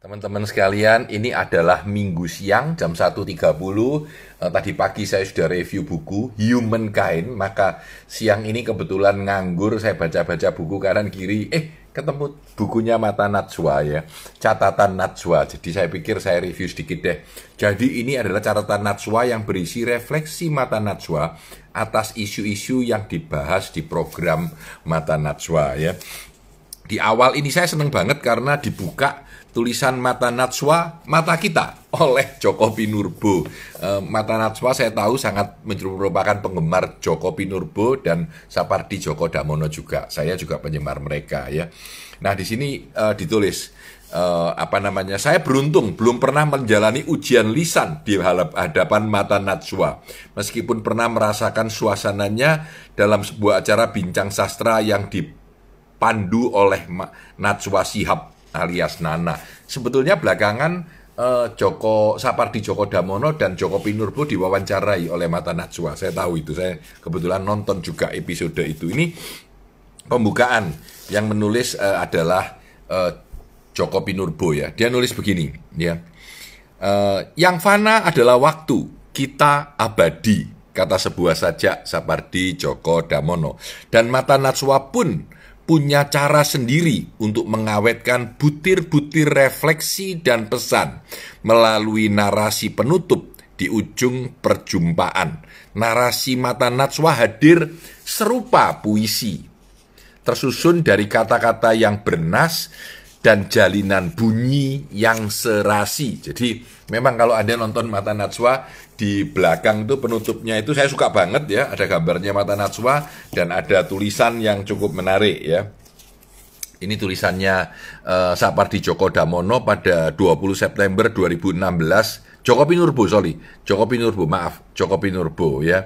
Teman-teman sekalian, ini adalah Minggu siang jam 1.30. Tadi pagi saya sudah review buku Humankind, maka siang ini kebetulan nganggur, saya baca-baca buku kanan kiri, ketemu bukunya Mata Najwa ya, catatan Najwa. Jadi saya pikir saya review sedikit deh. Jadi ini adalah catatan Najwa yang berisi refleksi Mata Najwa atas isu-isu yang dibahas di program Mata Najwa ya. Di awal ini saya senang banget karena dibuka tulisan Mata Najwa, Mata Kita oleh Djoko Pinurbo. Mata Najwa saya tahu sangat merupakan penggemar Djoko Pinurbo dan Sapardi Djoko Damono juga. Saya juga penggemar mereka ya. Nah di sini ditulis saya beruntung belum pernah menjalani ujian lisan di hadapan Mata Najwa. Meskipun pernah merasakan suasananya dalam sebuah acara bincang sastra yang dipandu oleh Najwa Shihab alias Nana. Sebetulnya belakangan Sapardi Djoko Damono dan Djoko Pinurbo diwawancarai oleh Mata Najwa. Saya tahu itu, saya kebetulan nonton juga episode itu. Ini pembukaan yang menulis adalah Djoko Pinurbo ya. Dia nulis begini ya. Yang fana adalah waktu, kita abadi, kata sebuah sajak Sapardi Djoko Damono. Dan Mata Najwa pun punya cara sendiri untuk mengawetkan butir-butir refleksi dan pesan melalui narasi penutup di ujung perjumpaan. Narasi Mata Najwa hadir serupa puisi, tersusun dari kata-kata yang bernas dan jalinan bunyi yang serasi. Jadi memang kalau Anda nonton Mata Najwa, di belakang itu penutupnya itu saya suka banget ya. Ada gambarnya Mata Najwa dan ada tulisan yang cukup menarik ya. Ini tulisannya Sapardi Djoko Damono pada 20 September 2016. Djoko Pinurbo ya.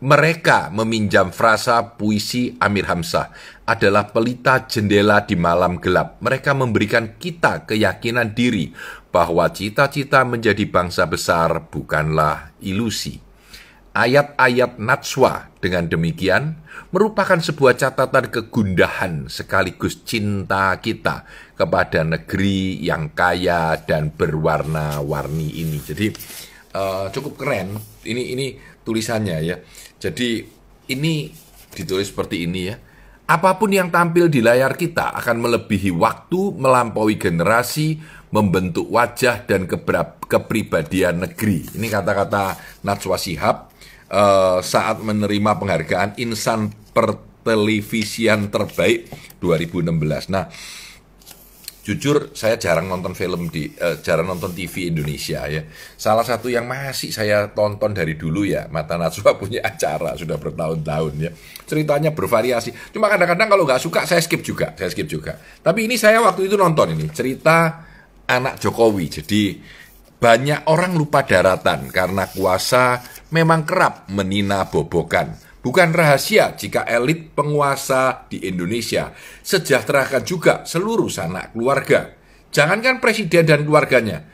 Mereka meminjam frasa puisi Amir Hamzah adalah pelita jendela di malam gelap. Mereka memberikan kita keyakinan diri bahwa cita-cita menjadi bangsa besar bukanlah ilusi. Ayat-ayat Najwa dengan demikian merupakan sebuah catatan kegundahan sekaligus cinta kita kepada negeri yang kaya dan berwarna-warni ini. Jadi cukup keren ini tulisannya ya. Jadi ini ditulis seperti ini ya. Apapun yang tampil di layar kita akan melebihi waktu, melampaui generasi, membentuk wajah dan kepribadian negeri. Ini kata-kata Najwa Shihab saat menerima penghargaan Insan Pertelevisian Terbaik 2016. Nah, jujur saya jarang nonton jarang nonton TV Indonesia ya. Salah satu yang masih saya tonton dari dulu ya, Mata Najwa punya acara sudah bertahun-tahun ya. Ceritanya bervariasi. Cuma kadang-kadang kalau nggak suka saya skip juga. Tapi ini saya waktu itu nonton ini cerita anak Jokowi. Jadi banyak orang lupa daratan karena kuasa memang kerap menina bobokan. Bukan rahasia jika elit penguasa di Indonesia sejahterakan juga seluruh sanak keluarga. Jangankan presiden dan keluarganya,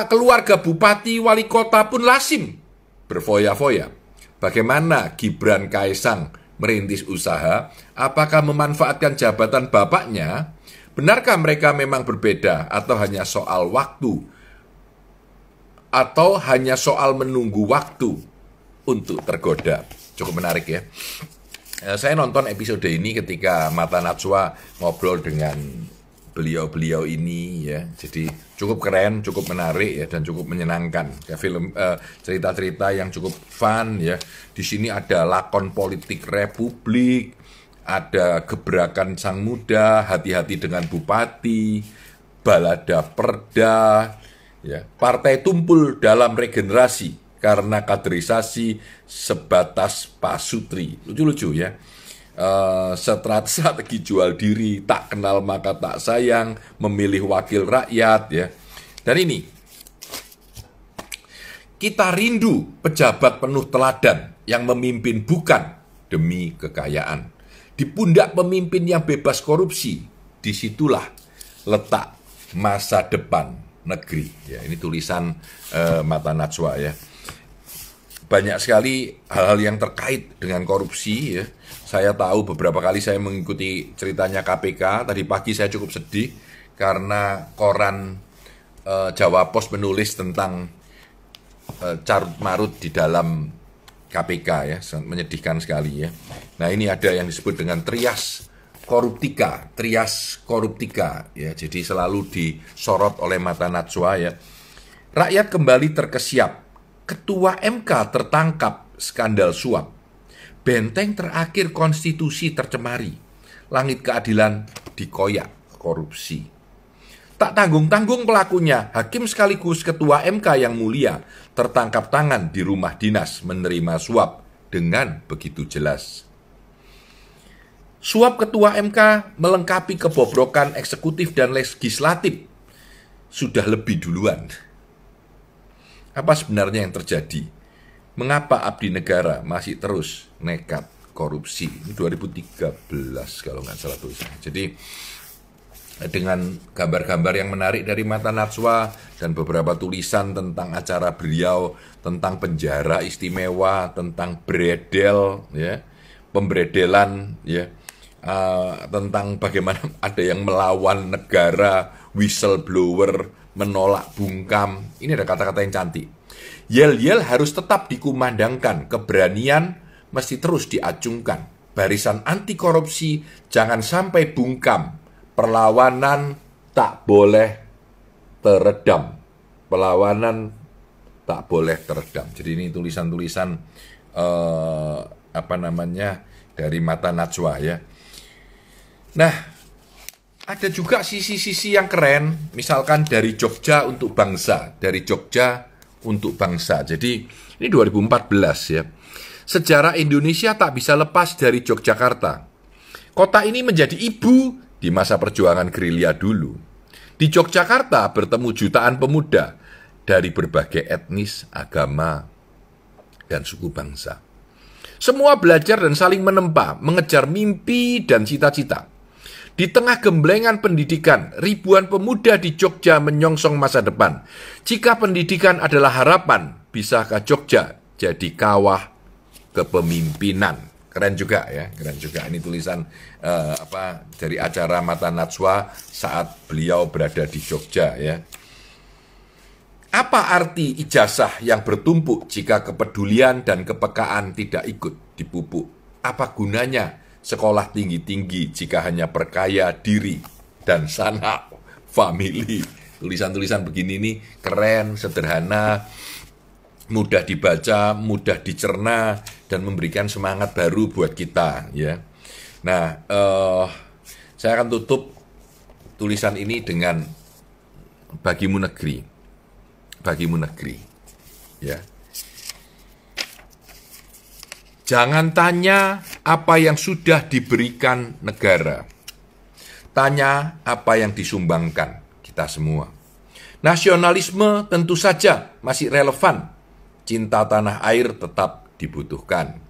keluarga bupati wali kota pun lazim berfoya-foya. Bagaimana Gibran Kaesang merintis usaha? Apakah memanfaatkan jabatan bapaknya? Benarkah mereka memang berbeda atau hanya soal waktu? Atau hanya soal menunggu waktu untuk tergoda? Cukup menarik ya. Saya nonton episode ini ketika Mata Najwa ngobrol dengan beliau-beliau ini ya. Jadi cukup keren, cukup menarik ya, dan cukup menyenangkan. Ya, film cerita-cerita yang cukup fun ya. Di sini ada lakon politik Republik, ada gebrakan sang muda, hati-hati dengan bupati, balada perda, ya. Partai tumpul dalam regenerasi karena kaderisasi sebatas pasutri. Lucu-lucu ya. Strategi jual diri, tak kenal maka tak sayang, memilih wakil rakyat ya. Dan ini kita rindu pejabat penuh teladan yang memimpin bukan demi kekayaan. Di pundak pemimpin yang bebas korupsi, disitulah letak masa depan negeri. Ya, ini tulisan Mata Najwa ya. banyak sekali hal-hal yang terkait dengan korupsi ya. Saya tahu beberapa kali saya mengikuti ceritanya KPK. Tadi pagi saya cukup sedih karena koran Jawa Pos menulis tentang carut marut di dalam KPK ya, sangat menyedihkan sekali ya. Nah ini ada yang disebut dengan trias koruptika ya. Jadi selalu disorot oleh mata Najwa ya. Rakyat kembali terkesiap. Ketua MK tertangkap skandal suap. Benteng terakhir konstitusi tercemari. Langit keadilan dikoyak korupsi. Tak tanggung-tanggung pelakunya, hakim sekaligus ketua MK yang mulia tertangkap tangan di rumah dinas menerima suap dengan begitu jelas. Suap ketua MK melengkapi kebobrokan eksekutif dan legislatif sudah lebih duluan. Apa sebenarnya yang terjadi? Mengapa abdi negara masih terus nekat korupsi? Ini 2013 kalau nggak salah tulisannya. Jadi dengan gambar-gambar yang menarik dari mata Najwa dan beberapa tulisan tentang acara beliau, tentang penjara istimewa, tentang beredel, ya, pemberedelan, ya, tentang bagaimana ada yang melawan negara, whistleblower, menolak bungkam. Ini ada kata-kata yang cantik. Yel-yel harus tetap dikumandangkan, keberanian mesti terus diacungkan. Barisan anti korupsi jangan sampai bungkam. Perlawanan tak boleh teredam. Perlawanan tak boleh teredam. Jadi ini tulisan-tulisan dari mata Najwa ya. Nah, ada juga sisi-sisi yang keren, misalkan dari Jogja untuk bangsa, dari Jogja untuk bangsa. Jadi ini 2014 ya. Sejarah Indonesia tak bisa lepas dari Yogyakarta. Kota ini menjadi ibu di masa perjuangan gerilya dulu. Di Yogyakarta bertemu jutaan pemuda dari berbagai etnis, agama, dan suku bangsa. Semua belajar dan saling menempa, mengejar mimpi dan cita-cita. Di tengah gemblengan pendidikan, ribuan pemuda di Jogja menyongsong masa depan. Jika pendidikan adalah harapan, bisakah Jogja jadi kawah kepemimpinan? Keren juga ya, keren juga. Ini tulisan dari acara mata Najwa saat beliau berada di Jogja ya. Apa arti ijazah yang bertumpuk jika kepedulian dan kepekaan tidak ikut dipupuk? Apa gunanya sekolah tinggi-tinggi jika hanya perkaya diri dan sanak famili? Tulisan-tulisan begini nih keren, sederhana, mudah dibaca, mudah dicerna, dan memberikan semangat baru buat kita ya. Nah, saya akan tutup tulisan ini dengan bagimu negeri. Bagimu negeri ya. Jangan tanya apa yang sudah diberikan negara. Tanya apa yang disumbangkan kita semua. Nasionalisme tentu saja masih relevan. Cinta tanah air tetap dibutuhkan.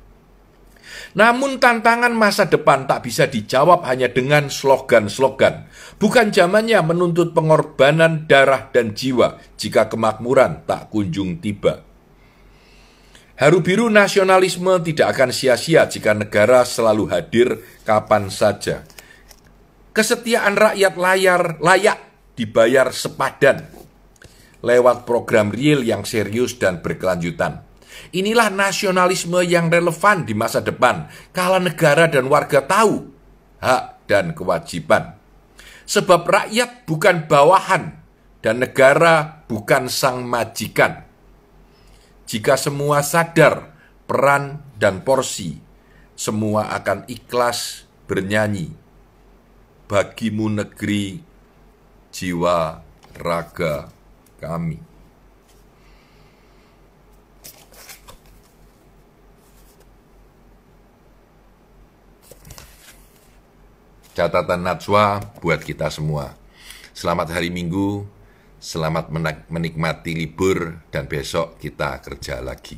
Namun tantangan masa depan tak bisa dijawab hanya dengan slogan-slogan. Bukan zamannya menuntut pengorbanan darah dan jiwa jika kemakmuran tak kunjung tiba. Haru biru nasionalisme tidak akan sia-sia jika negara selalu hadir kapan saja. Kesetiaan rakyat layak dibayar sepadan lewat program real yang serius dan berkelanjutan. Inilah nasionalisme yang relevan di masa depan, kala negara dan warga tahu hak dan kewajiban. Sebab rakyat bukan bawahan dan negara bukan sang majikan. Jika semua sadar peran dan porsi, semua akan ikhlas bernyanyi. Bagimu negeri, jiwa, raga kami. Catatan Najwa buat kita semua. Selamat hari Minggu, selamat menikmati libur, dan besok kita kerja lagi.